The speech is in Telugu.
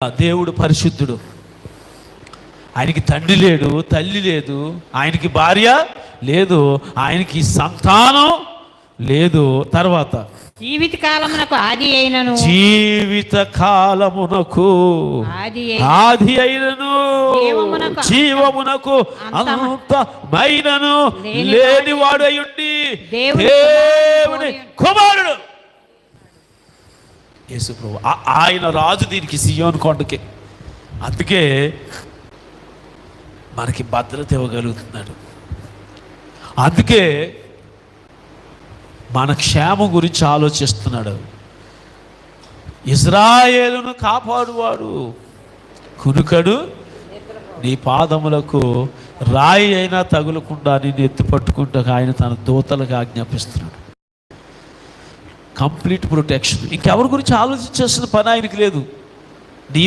దేవుడు పరిశుద్ధుడు. ఆయనకి తండ్రి లేడు, తల్లి లేదు, ఆయనకి భార్య లేదు, ఆయనకి సంతానం లేదు. తర్వాత జీవిత కాలమునకు ఆది అయినను ఆది అయినను జీవమునకు అంతమైనను లేనివాడు అయ్యుండి దేవుని కుమారుడు యేసు ప్రభువు. ఆయన రాజు దీనికి సియోను కొండకి. అందుకే మనకి భద్రత ఇవ్వగలుగుతున్నాడు. అందుకే మన క్షేమం గురించి ఆలోచిస్తున్నాడు. ఇజ్రాయేలును కాపాడువాడు, కునుకడు నీ పాదములకు రాయి అయినా తగులకుండా నిన్ను ఎత్తి పట్టుకుంటూ ఆయన తన దూతలకు ఆజ్ఞాపిస్తున్నాడు. Complete protection. ఇంకెవరి గురించి ఆలోచించాల్సిన పని ఆయనకి లేదు. నీ